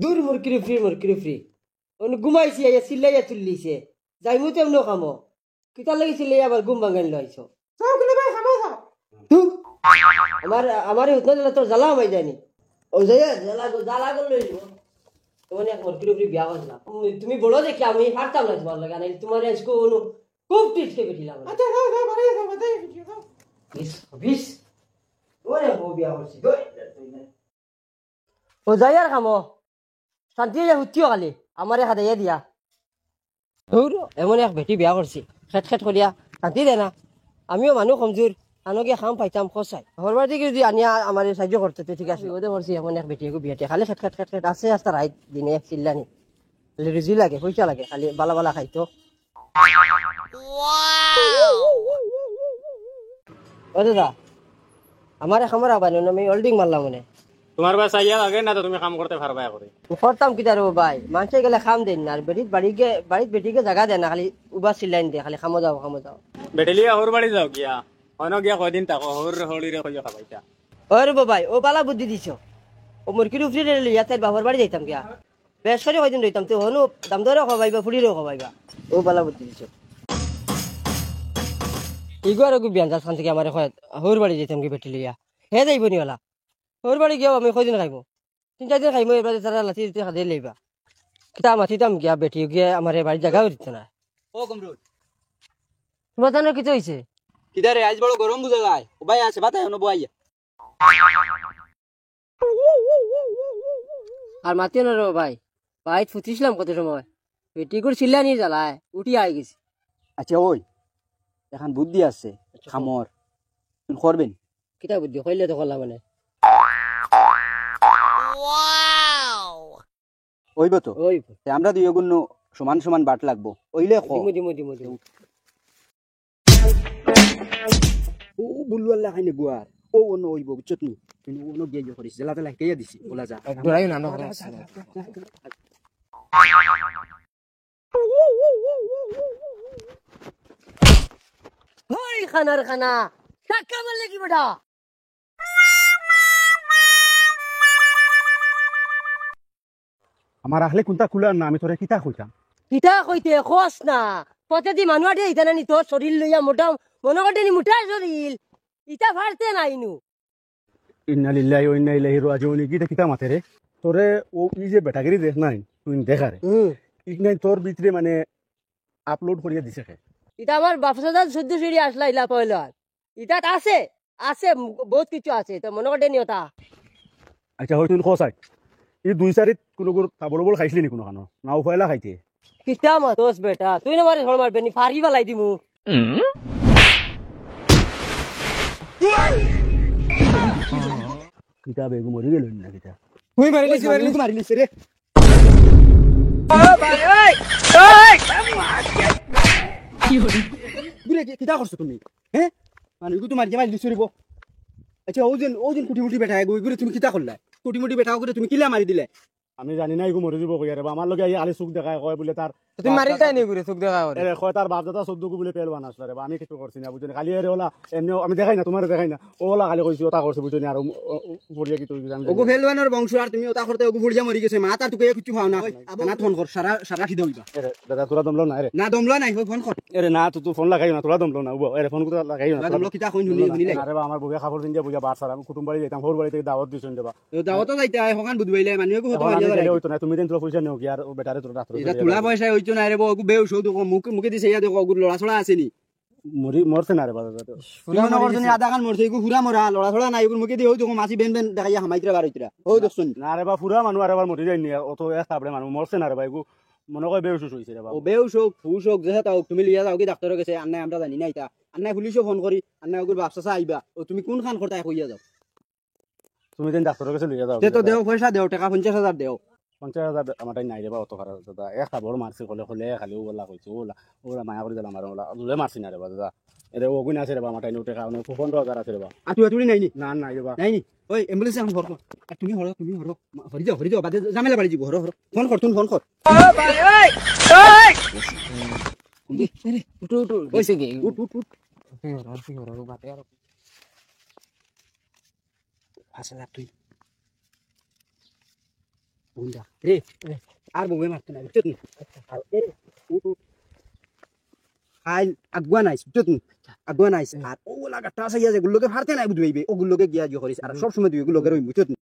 দূর মুরকিরি free on ঘুমাইছি আইয়া চিল্লাইয়া তুললিছে যাইমু তেমন কামো কিতা লাগি চিল্লাই আবার ঘুম ভাঙাই লইছো আমার উঠনা জ্বালা তোর জ্বালা হয়ে যায়নি ও যাইয়া জ্বালা করলো তোমার এক মুরকিরি ফ্রি বিয়া করলাম তুমি বলো যে কি আমি পারতাম না তোমার লাগে আনাই তোমার আজকে অনু খুব টিটকে বেঠিলাম বিশ ওরে বউ বিয়া করছি ও যাই আর খামো শান্তি হুতিও খালি আমারে খাদাইয়া দিয়া এমন এক বেটি বিয়া করছি খেট করিয়া শান্তি দে না আমিও মানুহ কমজোর আনকে খাম পাইতাম খসাই হরবার দিকে যদি আনিয়া আমার সাহায্য করতে ঠিক আছে ওদের করছি এমন এক বেটি বিয়াতে খালি খেট আছে আস্তা রাইত দিনে এক চিল্লানি খালি রুজি লাগে পয়সা লাগে খালি বালা বালা খাইতো ও দাদা আমার খামার আবানি আমি হোল্ডিং মারলাম মনে তোমার বাস আইয়া লাগে না তো তুমি কাম করতে পারবা করে করতাম কি তার ভাই মানুষে গেলে খাম দেন না আর বাড়িত বেটিকে জায়গা দেয় না খালি উবা চিল্লাইন দিয়ে খালি খামো যাও বেটেলিয়া হর বাড়ি যাও গিয়া অন্য গিয়া কয়দিন থাকো হর হলিরে কইয়া খাবাইতা ওরে ভাই ও বালা বুদ্ধি দিছ ও মুরগির উফরি লিয়া তাই বাবার বাড়ি যাইতাম গিয়া বেশ করে কয়দিন রইতাম তো হনু দাম দরেও খাবাইবা ফুলিরেও খাবাইবা ও বালা বুদ্ধি দিছ ইগো বিয়ান যাচ্ছেন থেকে আমার হর বাড়ি যেতাম কি বেটি লিয়া হে যাইব নি ওলা হর বাড়ি গিয়াও আমি কয়দিন খাইব 3-4 দিন খাইব এবার তারা লাঠি খাদে লইবা কিতা মাতিতাম গিয়া বেটি গিয়া আমার বাড়ি জায়গাও দিত না ও কমরুল তোমার জানো কি হইছে কিদারে আজ বড় গরম বুঝা যায় ও ভাই আছে বাতায় ন বইয়া আর মাতিও না রে ভাই বাইত ফুটিছিলাম কত সময় বেটি করে চিল্লা নিয়ে জ্বালায় উঠি আই গেছি আচ্ছা ওই এখন বুদ্ধি আছে খামর তুমি করবেন কিতা বুদ্ধি কইলে তো করলাম মানে ওইব তো ওই আমরা দুই গুণ সমান সমান বাট লাগবো ওইলে দিমু ও বুলু আল্লাহ খাইনে বুয়ার ও অন্য ওইব বুঝছত নি তুমি অন্য গিয়ে করিস জেলা তেলা কেয়া দিছি ওলা যা দরাই না ওই খানা টাকা মারলে কি বেটা আমার আহলে কোনটা খুলার না আমি তোরে কিতা কইতাম কিতা কইতে খোস না প্রতিদি মানুষ আটে ইতানা নি তোর শরীর লইয়া মোটা মনে করতে নি মোটা শরীর ইটা ফারতে নাইনু ইন্না লিল্লাহি ওয়া ইন্না ইলাইহি রাজিউন কিতা কিতা মাতে রে তোরে ও ই যে বেটাগিরি দেখ নাই তুই দেখা রে ই নাই তোর ভিতরে মানে আপলোড করিয়া দিছে কে ইটা আমার বাপসাদার 14 সিঁড়ি আসলা ইলা পয়লা ইটা আছে বহুত কিছু আছে তো মনে করতে নি ওটা আচ্ছা হয় তুই খসাই এই 2-4 কোন বড় বড় খাইছিলি নি কোনো খানো না উফাইলা খাইতে কিতা মাতোস বেটা তুই না মারে হল মারবে নি ফারি বালাই দিমু কিতা বেগু মরি গেল না কিতা তুই মারিলিস রে গুলে কিতা করছ তুমি হ্যাঁ মানে ইগু তোমার জামাই দিছরিব আচ্ছা ওজন কুটি মুটি বেটা গই গুলে তুমি কিতা করলা কুটি মুটি বেটা গরে তুমি কিলা মারি দিলে আমি জানি না এগু মরি যাব কইয়া রে আমার লগে আলি চোখ দেখায় কয় বলে তার তুমি মারিলটাই নি গুরে চোখ দেখা করে এ কয় তার বাপ দাদা 14 বলে পেলবান আসলে রে আমি কিছু করছি না বুঝনি খালি এর ওলা এমনি আমি দেখাই না তোমার দেখাই না ওলা খালি কইছি ওটা করছে বুঝনি আর পড়িয়া কি তুই জানি ওগো ফেলওয়ানোর বংশ আর তুমি ওটা করতে ওগো ফুড়িয়া মরি গেছে মা তার তুকে কিছু খাও না না ফোন কর সারা খিদে হইবা দাদা তোরা দমলো না রে না দমলা নাই ফোন কর এরে না তুই ফোন লাগাই না তোরা দমলো না উবো এরে ফোন করে লাগাই না দমলা কিতা কইন শুনি লাই আরে আমার বউয়ে খাবার দিন দিয়া বুঝা বাড়ছার আমি কুটুম বাড়ি যাইতাম ফোর বাড়ি থেকে দাওয়াত দিছন দেবা দাওয়াত যাইতে হকান বুঝবাইলে মানুষকে হতো হইতো না তুমি দিন তোরা পয়সা নেও কি আর বেটারে তোরা রাত্রে এটা তুলা পয়সা হইতো না রে ওগো বেউ সৌ দেখো মুখে দিছে ইয়া দেখো ওগো লড়া ছড়া আছে নি মরছে না রে বাবা ফুরানো করছনি আধা কান মরছে এগো ফুরা মরা লড়া ছড়া নাই ওগো মুখে দি হই দেখো মাছি বেন দেখাইয়া হামাইতরা বার হইতরা হই দেখছন না রে বা ফুরা মানুষ আর আবার মরি যায়নি অত এক তাবড়ে মানুষ মরছে না রে ভাই মনে করে বেউসুস হইছে রে বাবা ও বেউসুক ফুসুক যেটা তাও তুমি লিয়া যাও কি ডাক্তারের কাছে আন্নাই আমরা জানি না এটা আন্নাই পুলিশও ফোন করি আন্নাই ওগো বাপসা আইবা ও তুমি কোন খান করতে কইয়া যাও তুমি দিন ডাক্তারের কাছে লইয়া যাও তে তো দেও পয়সা দেও টাকা 50,000 দেও 50,000 আমার নাই রে বা অত খারাপ দাদা একটা বড় মারছে কলে খালি ওলা কইছে ওলা মায়া করে দিলাম আর ওলা দুলে মারছি না রে বা দাদা এরে ওগুন আছে রে বা আমার টাইনো টাকা 15,000 আছে রে বা আতুলি নাই নি না নাই রে বা নাই নি ওই অ্যাম্বুলেন্স এখন হর আর তুমি হর হরি যাও বাদে জামেলা বাড়ি যাব হর ফোন কর তুমি ফোন কর ও ভাই ওই ওই উঠ কইছে কি উঠ বাতে আর আসলে তুই বন্ধা রে আর বউয়ে মারতে না বুঝছো তুমি আইল আগুয়া নাইস বুঝছো তুমি আগুয়া নাইস আর ওগুলা গাটা আছে গিয়া যেগুলোকে ফারতে নাই বুঝবাইবে ওগুলোকে গিয়া জিও করিস আর সব সময় তুই এগুলোকে রইব বুঝছো তুমি